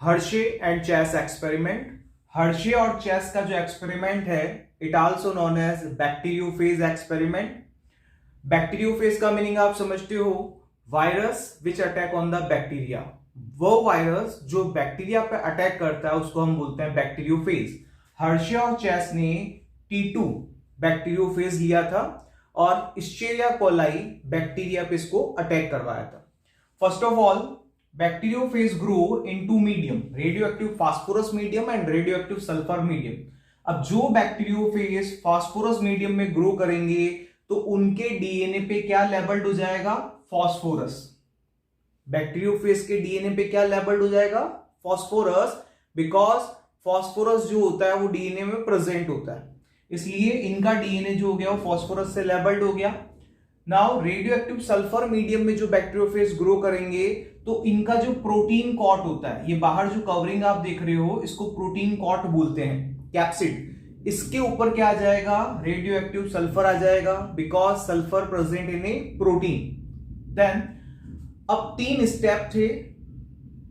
Hershey and Chase experiment. Hershey और Chase का जो एक्सपेरिमेंट है it also known as bacteriophage experiment. Bacteriophage का मीनिंग आप समझते हो, virus which attack on the bacteria. वो वायरस जो बैक्टीरिया पे अटैक करता है उसको हम बोलते हैं बैक्टीरियोफेज। हर्शे और चेस ने T2 बैक्टीरियोफेज लिया था और इस्चेरिया कोलाई बैक्टीरिया पे इसको अटैक करवाया था। First of all bacteriophage grow in two medium, radioactive phosphorus medium and radioactive sulphur medium. अब जो बैक्टीरियोफेज फास्फोरस मीडियम में ग्रो करेंगे तो उनके डीएनए पे क्या लेबल्ड हो जाएगा? फॉस्फोरस। बैक्टीरियोफेज के डीएनए पे क्या लेबल्ड हो जाएगा? फॉस्फोरस, बिकॉज फॉस्फोरस जो होता है वो डीएनए में प्रेजेंट होता है, इसलिए इनका डीएनए जो हो गया वो फॉस्फोरस से लेबल्ड हो गया। नाउ रेडियोएक्टिव सल्फर मीडियम में जो बैक्टीरियोफेज ग्रो करेंगे तो इनका जो प्रोटीन कॉट होता है, ये बाहर जो कवरिंग आप देख रहे हो इसको प्रोटीन कॉट बोलते हैं, कैप्सिड। इसके ऊपर क्या आ जाएगा? रेडियोएक्टिव सल्फर आ जाएगा, because sulphur present in a protein. Then अब 3 स्टेप थे,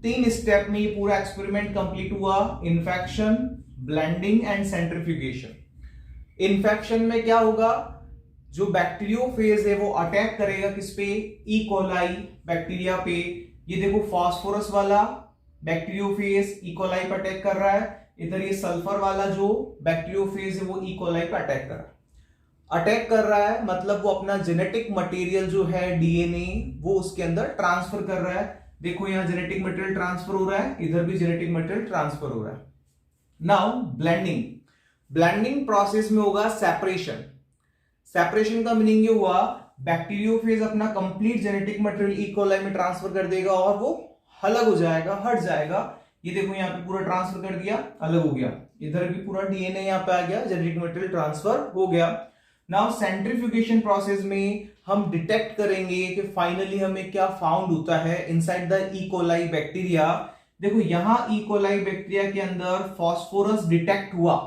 3 स्टेप में ये पूरा एक्सपेरिमेंट कंप्लीट हुआ। Infection, blending and centrifugation. Infection में क्या होगा? जो बैक्टीरियोफेज है वो अटैक करेगा किस पे? ई कोलाई बैक्टीरिया पे। ये देखो फॉस्फोरस वाला बैक्टीरियोफेज ई कोलाई पे अटैक कर रहा है, इधर ये सल्फर वाला जो बैक्टीरियोफेज है वो ई कोलाई पे अटैक कर रहा है। अटैक कर रहा है मतलब वो अपना जेनेटिक मटेरियल जो है डीएनए वो उसके अंदर ट्रांसफर कर रहा है। देखो यहां जेनेटिक मटेरियल ट्रांसफर हो रहा है, इधर भी जेनेटिक मटेरियल ट्रांसफर हो रहा है। Now blending. ब्लेंडिंग प्रोसेस में होगा सेपरेशन। सेपरेशन का मीनिंग ये हुआ बैक्टीरियोफेज अपना complete genetic material E coli में ट्रांसफर कर देगा और वो अलग हो जाएगा, हट जाएगा। ये देखो यहाँ पे पूरा ट्रांसफर कर दिया, अलग हो गया। इधर भी पूरा डीएनए यहाँ पे आ गया, जेनेटिक मटेरियल ट्रांसफर हो गया। नाउ सेंट्रीफ्यूगेशन प्रोसेस में हम डिटेक्ट करेंगे कि फाइनली हमें क्या फाउंड होता है inside the E coli bacteria. देखो यहां ई कोलाई बैक्टीरिया के अंदर फॉस्फोरस डिटेक्ट हुआ,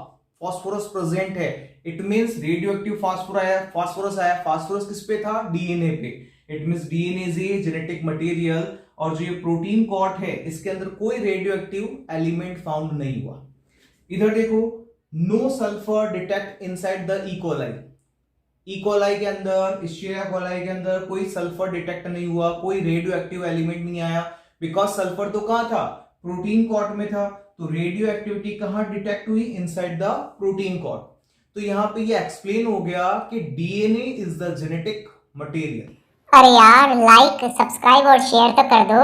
फॉस्फोरस प्रेजेंट है, इट मींस रेडियोएक्टिव फास्फोरस आया। फास्फोरस किस पे था? डीएनए पे। It means DNA is a genetic material और जो ये प्रोटीन कॉट है इसके अंदर कोई रेडियोएक्टिव एलिमेंट फाउंड नहीं हुआ। इधर देखो no sulphur detect inside the E coli. E coli के अंदर, इस्चेरिया कोलाई के अंदर कोई सल्फर डिटेक्ट नहीं हुआ, कोई रेडियो एक्टिव एलिमेंट नहीं आया, बिकॉज सल्फर तो कहां था? प्रोटीन कॉट में था। तो रेडियो एक्टिविटी कहां डिटेक्ट हुई? Inside the protein coat. तो यहां पे ये एक्सप्लेन हो गया कि DNA is the genetic material. अरे यार, लाइक सब्सक्राइब और शेयर तो कर दो।